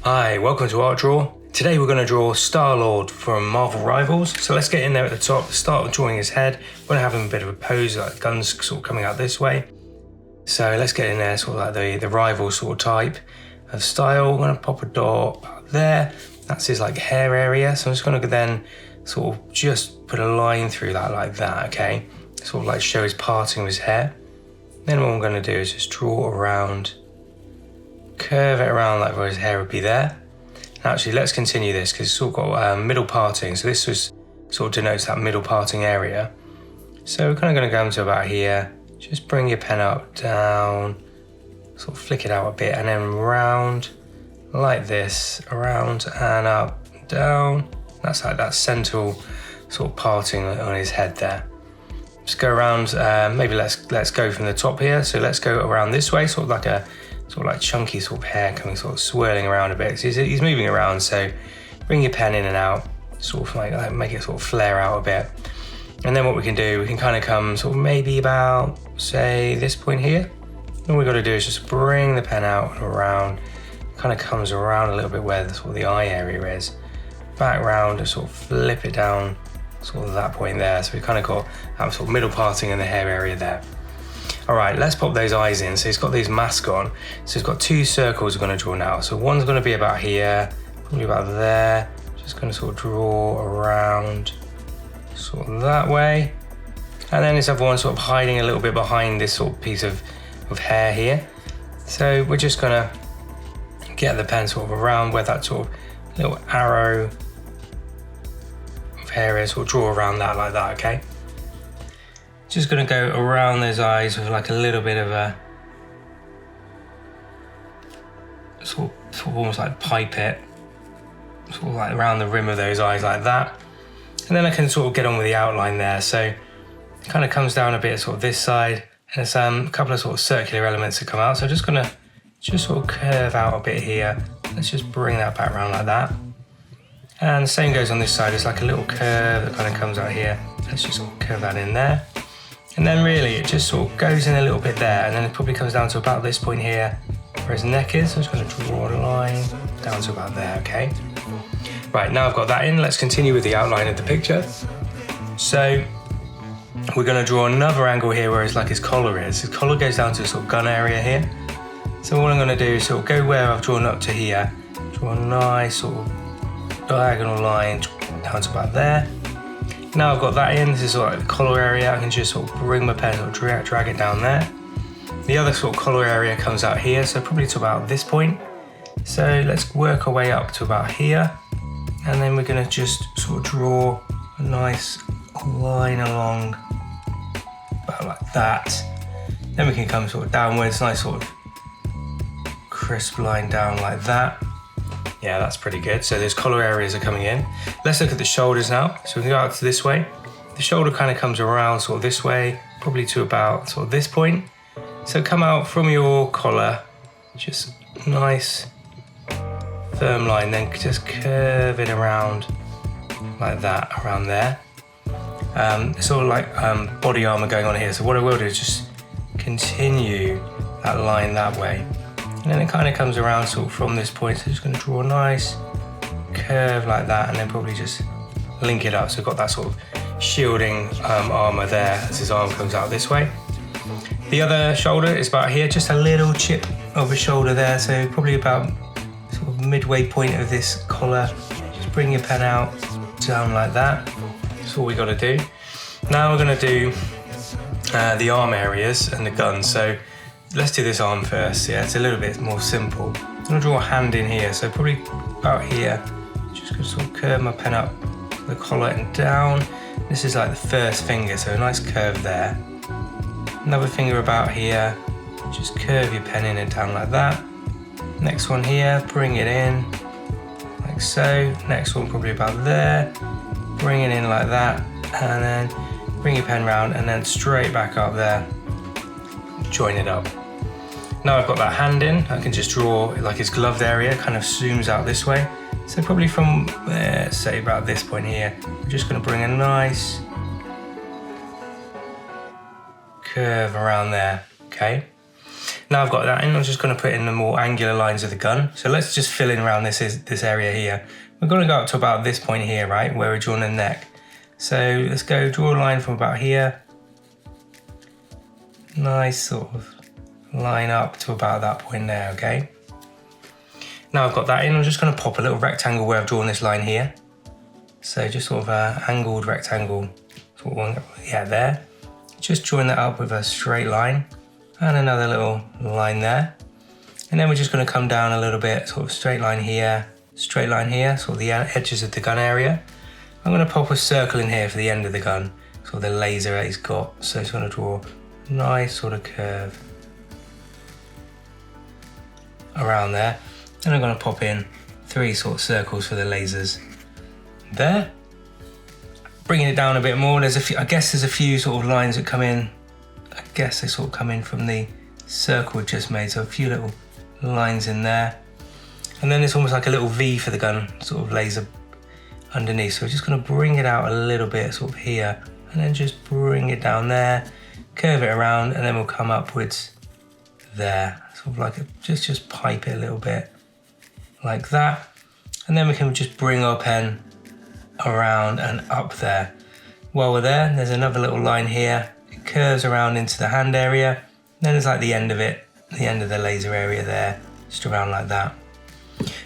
Hi, welcome to Art Draw. Today we're going to draw Star-Lord from Marvel Rivals. So let's get in there at the top, start with drawing his head. We're going to have him a bit of a pose, like guns sort of coming out this way. So let's get in there, sort of like the rival sort of type of style. We're going to pop a dot up there. That's his like hair area. So I'm just going to then sort of just put a line through that like that, okay? Sort of like show his parting of his hair. Then what I'm going to do is just draw around, curve it around like where his hair would be there. Actually, let's continue this because it's sort of got middle parting. So this was sort of denotes that middle parting area. So we're kind of going to go to about here. Just bring your pen up, down, sort of flick it out a bit, and then round like this, around and up, down. That's like that central sort of parting on his head there. Just go around. Maybe let's go from the top here. So let's go around this way, sort of like chunky sort of hair coming sort of swirling around a bit. So he's moving around, so bring your pen in and out, sort of like make it sort of flare out a bit. And then what we can do, we can kind of come sort of maybe about, say, this point here. All we've got to do is just bring the pen out and around, kind of comes around a little bit where sort of the eye area is. Back round and sort of flip it down, sort of that point there. So we've kind of got that sort of middle parting in the hair area there. All right, let's pop those eyes in. So he's got these masks on. So he's got two circles we're going to draw now. So one's going to be about here, probably about there. Just going to sort of draw around sort of that way. And then this other one sort of hiding a little bit behind this sort of piece of hair here. So we're just going to get the pen sort of around where that sort of little arrow of hair is. We'll draw around that like that, okay? Just going to go around those eyes with like a little bit of a sort of almost like pipe it, sort of like around the rim of those eyes like that. And then I can sort of get on with the outline there. So it kind of comes down a bit sort of this side, and there's a couple of sort of circular elements that come out. So I'm just going to sort of curve out a bit here. Let's just bring that back around like that. And the same goes on this side. It's like a little curve that kind of comes out here. Let's just sort of curve that in there. And then really it just sort of goes in a little bit there, and then it probably comes down to about this point here where his neck is. So I'm just going to draw a line down to about there, okay? Right, now I've got that in, let's continue with the outline of the picture. So we're going to draw another angle here where it's like his collar is. His collar goes down to the sort of gun area here. So what I'm going to do is sort of go where I've drawn up to here, draw a nice sort of diagonal line down to about there. Now I've got that in, this is sort of like the collar area. I can just sort of bring my pen or drag it down there. The other sort of collar area comes out here, so probably to about this point. So let's work our way up to about here. And then we're going to just sort of draw a nice line along about like that. Then we can come sort of downwards, nice sort of crisp line down like that. Yeah, that's pretty good. So those collar areas are coming in. Let's look at the shoulders now. So we can go out to this way. The shoulder kind of comes around sort of this way, probably to about sort of this point. So come out from your collar, just nice firm line, then just curve it around like that, around there. Sort of like body armor going on here. So what I will do is just continue that line that way. And then it kind of comes around sort of from this point. So just going to draw a nice curve like that, and then probably just link it up. So we've got that sort of shielding armor there as his arm comes out this way. The other shoulder is about here, just a little chip of a shoulder there. So probably about sort of midway point of this collar. Just bring your pen out, down like that. That's all we got to do. Now we're going to do the arm areas and the gun. So let's do this arm first. Yeah, it's a little bit more simple. I'm going to draw a hand in here. So probably about here. Just going to sort of curve my pen up the collar and down. This is like the first finger, so a nice curve there. Another finger about here. Just curve your pen in and down like that. Next one here, bring it in like so. Next one probably about there. Bring it in like that, and then bring your pen round and then straight back up there. Join it up. Now I've got that hand in, I can just draw like his gloved area, kind of zooms out this way. So probably from there, say about this point here, we're just going to bring a nice curve around there, okay? Now I've got that in, I'm just going to put in the more angular lines of the gun. So let's just fill in around this area here. We're going to go up to about this point here, right, where we're drawing the neck. So let's go draw a line from about here. Nice sort of line up to about that point there, okay? Now I've got that in, I'm just going to pop a little rectangle where I've drawn this line here. So just sort of an angled rectangle, sort of one, yeah, there. Just join that up with a straight line and another little line there. And then we're just going to come down a little bit, sort of straight line here, sort of the edges of the gun area. I'm going to pop a circle in here for the end of the gun, sort of the laser that he's got. So it's going to draw a nice sort of curve around there. Then I'm going to pop in 3 sort of circles for the lasers there. Bringing it down a bit more, I guess there's a few sort of lines that come in. I guess they sort of come in from the circle we just made, so a few little lines in there. And then it's almost like a little V for the gun, sort of laser underneath. So we're just going to bring it out a little bit, sort of here, and then just bring it down there, curve it around, and then we'll come upwards there. Sort of like just pipe it a little bit like that. And then we can just bring our pen around and up there. While we're there, there's another little line here. It curves around into the hand area. Then there's like the end of it, the end of the laser area there, just around like that.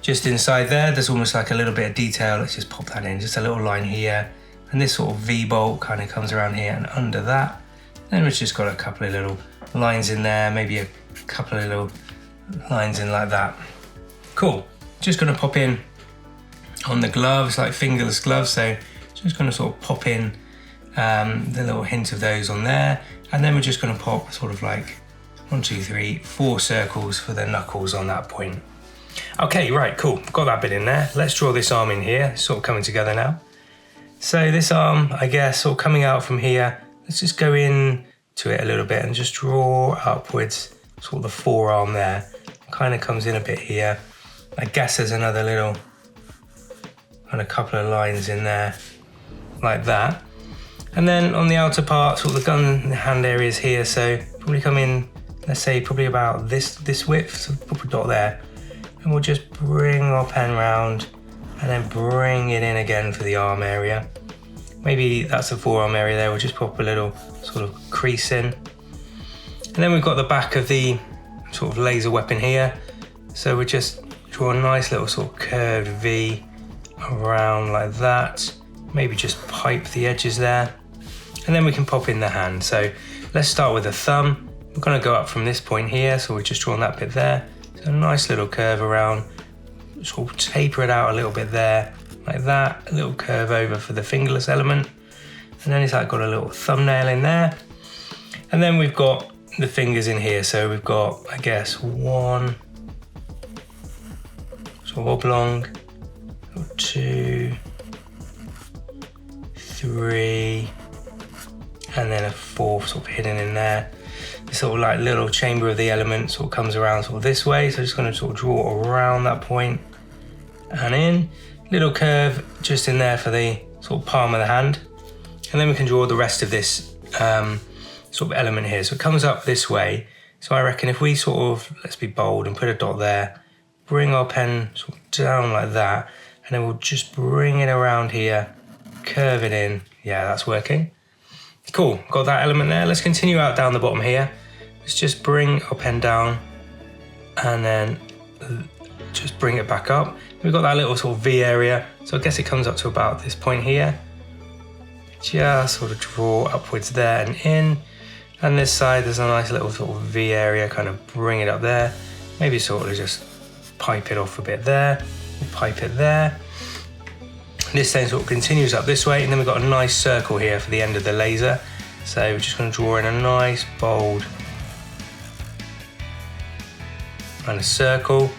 Just inside there, there's almost like a little bit of detail. Let's just pop that in, just a little line here. And this sort of V-bolt kind of comes around here and under that. Then we've just got a couple of little lines in there, maybe a couple of little lines in like that. Cool. Just gonna pop in on the gloves, like fingerless gloves. So just gonna sort of pop in the little hint of those on there. And then we're just gonna pop sort of like 1, 2, 3, 4 circles for the knuckles on that point. Okay, right, cool. Got that bit in there. Let's draw this arm in here. It's sort of coming together now. So this arm, I guess, sort of coming out from here. Let's just go in to it a little bit and just draw upwards, sort of the forearm there. Kind of comes in a bit here. I guess there's another little, and a couple of lines in there, like that. And then on the outer part, sort of the gun hand areas here, so probably come in, let's say probably about this width, so pop a dot there. And we'll just bring our pen round and then bring it in again for the arm area. Maybe that's the forearm area there, we'll just pop a little sort of crease in. And then we've got the back of the sort of laser weapon here. So we just draw a nice little sort of curved V around like that. Maybe just pipe the edges there. And then we can pop in the hand. So let's start with the thumb. We're gonna go up from this point here. So we've just drawn that bit there. So a nice little curve around, sort of taper it out a little bit there, like that. A little curve over for the fingerless element. And then it's like got a little thumbnail in there. And then we've got the fingers in here. So we've got, I guess, 1 sort of oblong, 2, 3, and then a 4th sort of hidden in there. This sort of like little chamber of the element sort of comes around sort of this way. So I'm just going to sort of draw around that point and in. Little curve just in there for the sort of palm of the hand. And then we can draw the rest of this sort of element here. So it comes up this way. So I reckon if we sort of, let's be bold and put a dot there, bring our pen sort of down like that, and then we'll just bring it around here, curve it in. Yeah, that's working. Cool, got that element there. Let's continue out down the bottom here. Let's just bring our pen down and then just bring it back up. We've got that little sort of V area. So I guess it comes up to about this point here. Just sort of draw upwards there and in. And this side, there's a nice little sort of V area, kind of bring it up there. Maybe sort of just pipe it off a bit there. We'll pipe it there. This then sort of continues up this way, and then we've got a nice circle here for the end of the laser. So we're just going to draw in a nice bold kind of circle.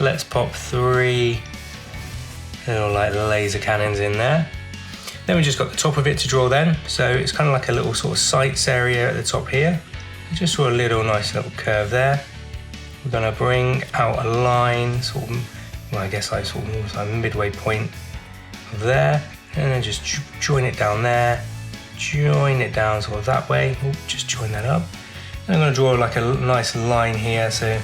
Let's pop 3 little like laser cannons in there. Then we just got the top of it to draw then. So it's kind of like a little sort of sights area at the top here. Just draw a little nice little curve there. We're going to bring out a line, sort of, well, I guess like sort of like midway point there, and then just join it down there, join it down sort of that way. Ooh, just join that up, And I'm going to draw like a nice line here, so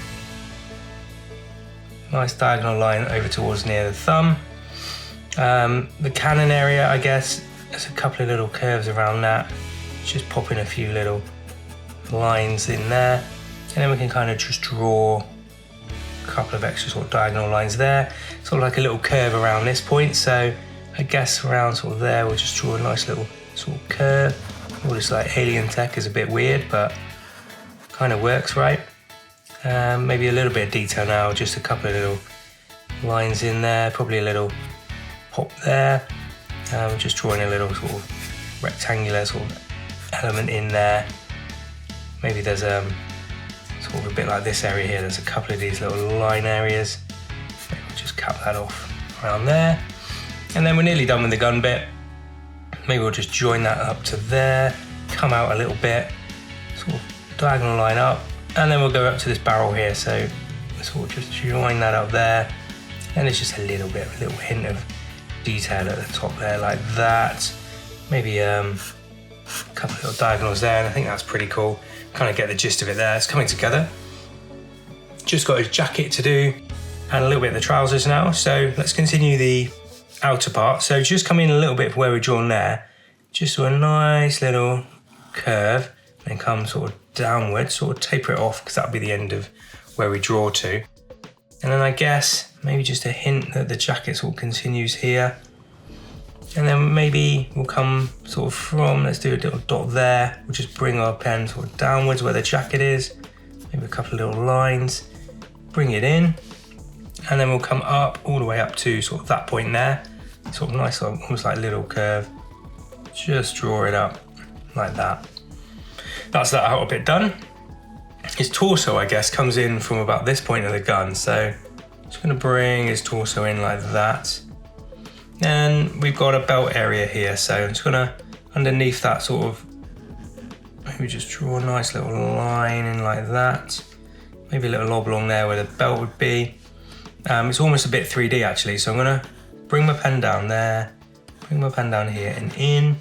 nice diagonal line over towards near the thumb. The cannon area, I guess, there's a couple of little curves around that. Just pop in a few little lines in there, and then we can kind of just draw a couple of extra sort of diagonal lines there, sort of like a little curve around this point. So I guess around sort of there, we'll just draw a nice little sort of curve. All this like alien tech is a bit weird, but kind of works, right? Maybe a little bit of detail now, just a couple of little lines in there, probably a little pop there. Just drawing a little sort of rectangular sort of element in there. Maybe there's sort of a bit like this area here, there's a couple of these little line areas. Maybe we'll just cut that off around there. And then we're nearly done with the gun bit. Maybe we'll just join that up to there, come out a little bit, sort of diagonal line up, and then we'll go up to this barrel here. So sort of just join that up there. And it's just a little bit, a little hint of detail at the top there, like that. Maybe a couple of little diagonals there, and I think that's pretty cool. Kind of get the gist of it there. It's coming together. Just got his jacket to do, and a little bit of the trousers now. So let's continue the outer part. So just come in a little bit from where we're drawn there, just do a nice little curve, and come sort of downwards, sort of taper it off, because that'll be the end of where we draw to. And then I guess maybe just a hint that the jacket sort of continues here. And then maybe we'll come sort of from, let's do a little dot there. We'll just bring our pen sort of downwards where the jacket is. Maybe a couple of little lines, bring it in. And then we'll come up, all the way up to sort of that point there. Sort of nice, almost like a little curve. Just draw it up like that. That's that outer bit done. His torso, I guess, comes in from about this point of the gun. So just gonna bring his torso in like that. And we've got a belt area here. So I'm just gonna, underneath that sort of, maybe just draw a nice little line in like that. Maybe a little oblong there where the belt would be. It's almost a bit 3D actually. So I'm gonna bring my pen down there, bring my pen down here and in,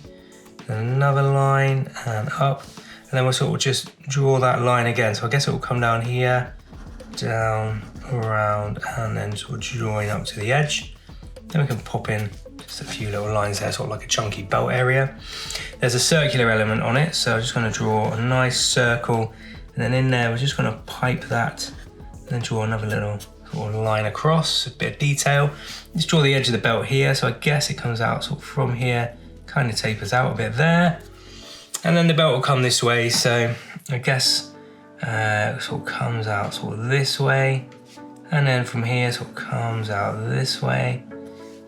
and another line and up. And then we'll sort of just draw that line again. So I guess it will come down here, down, around, and then sort of join up to the edge. Then we can pop in just a few little lines there, sort of like a chunky belt area. There's a circular element on it, so I'm just gonna draw a nice circle. And then in there, we're just gonna pipe that, and then draw another little sort of line across, a bit of detail. Just draw the edge of the belt here. So I guess it comes out sort of from here, kind of tapers out a bit there. And then the belt will come this way, so I guess it sort of comes out sort of this way, and then from here sort of comes out this way.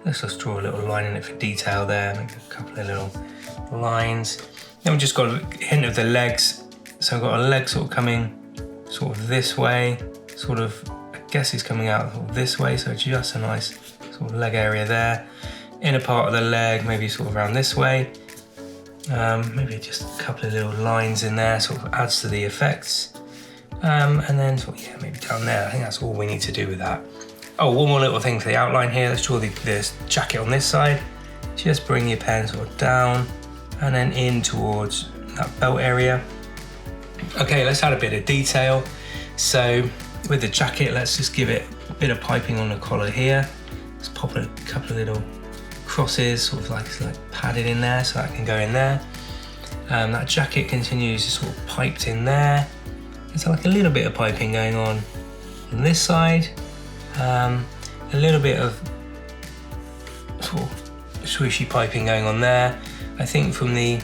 Let's just draw a little line in it for detail there, make a couple of little lines. Then we've just got a hint of the legs. So I've got a leg sort of coming sort of this way, sort of, I guess he's coming out sort of this way, so just a nice sort of leg area there. Inner part of the leg, maybe sort of around this way. Maybe just a couple of little lines in there, sort of adds to the effects. And then sort of, yeah, maybe down there. I think that's all we need to do with that. Oh, one more little thing for the outline here. Let's draw this jacket on this side. Just bring your pen sort of down and then in towards that belt area. Okay, let's add a bit of detail. So with the jacket, let's just give it a bit of piping on the collar here. Let's pop a couple of little crosses, sort of like padded in there, so that can go in there. That jacket continues to sort of piped in there. There's like a little bit of piping going on this side. A little bit of sort of swishy piping going on there. I think from the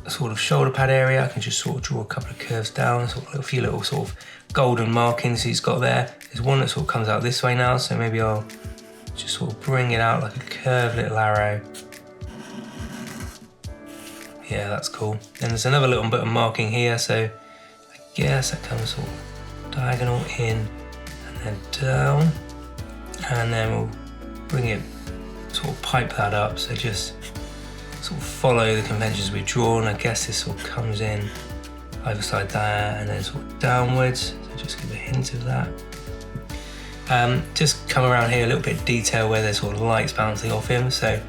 sort of shoulder pad area, I can just sort of draw a couple of curves down, sort of a few little sort of golden markings he's got there. There's one that sort of comes out this way now, so maybe I'll just sort of bring it out like a curved little arrow. Yeah, that's cool. Then there's another little bit of marking here, so I guess that comes sort of diagonal in and then down. And then we'll bring it, sort of pipe that up, so just sort of follow the conventions we've drawn. I guess this sort of comes in either side there and then sort of downwards, so just give a hint of that. Just come around here a little bit of detail where there's sort of lights bouncing off him, so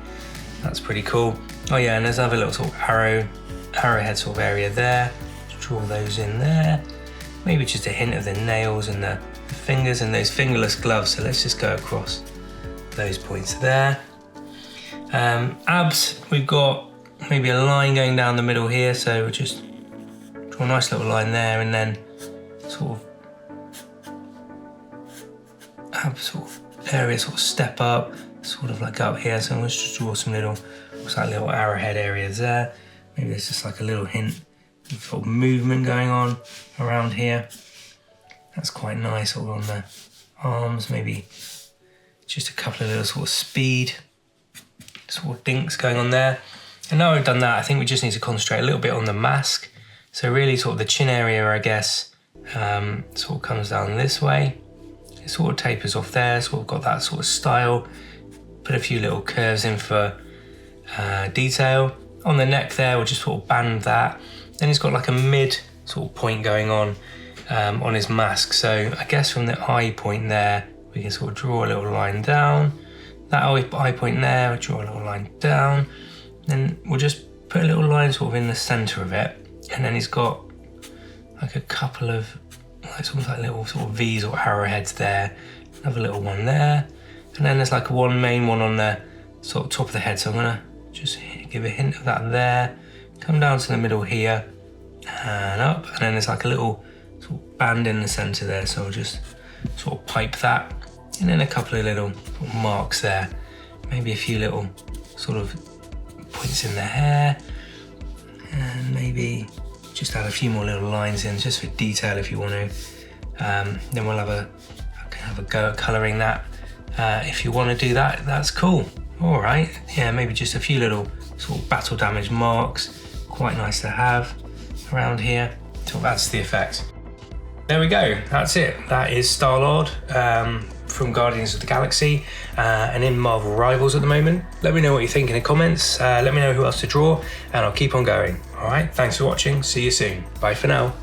that's pretty cool. Oh yeah, and there's another little sort of arrowhead sort of area there. Just draw those in there. Maybe just a hint of the nails and the fingers and those fingerless gloves. So let's just go across those points there. Abs, we've got maybe a line going down the middle here. So we'll just draw a nice little line there, and then sort of abs sort of area, sort of step up, sort of like up here. So let's just draw some little, looks like little arrowhead areas there. Maybe there's just like a little hint of sort of movement going on around here. That's quite nice, all on the arms. Maybe just a couple of little sort of speed, sort of dinks going on there. And now we've done that, I think we just need to concentrate a little bit on the mask. So really sort of the chin area, I guess, sort of comes down this way. It sort of tapers off there, so we've got that sort of style. Put a few little curves in for detail. On the neck there, we'll just sort of band that. Then he's got like a mid sort of point going on his mask. So I guess from the eye point there, we can sort of draw a little line down. That eye point there, we'll draw a little line down. Then we'll just put a little line sort of in the center of it. And then he's got like a couple of like sort of like little sort of V's or arrowheads there. Another little one there. And then there's like one main one on the sort of top of the head. So I'm gonna just give a hint of that there. Come down to the middle here and up. And then there's like a little sort of band in the center there. So I'll just sort of pipe that. And then a couple of little sort of marks there. Maybe a few little sort of points in the hair. And maybe just add a few more little lines in just for detail if you want to. Then we'll have a go at colouring that. If you want to do that, that's cool. All right, yeah, maybe just a few little sort of battle damage marks. Quite nice to have around here. Sort of adds to the effect. There we go, that's it. That is Star-Lord from Guardians of the Galaxy and in Marvel Rivals at the moment. Let me know what you think in the comments. Let me know who else to draw and I'll keep on going. All right, thanks for watching. See you soon. Bye for now.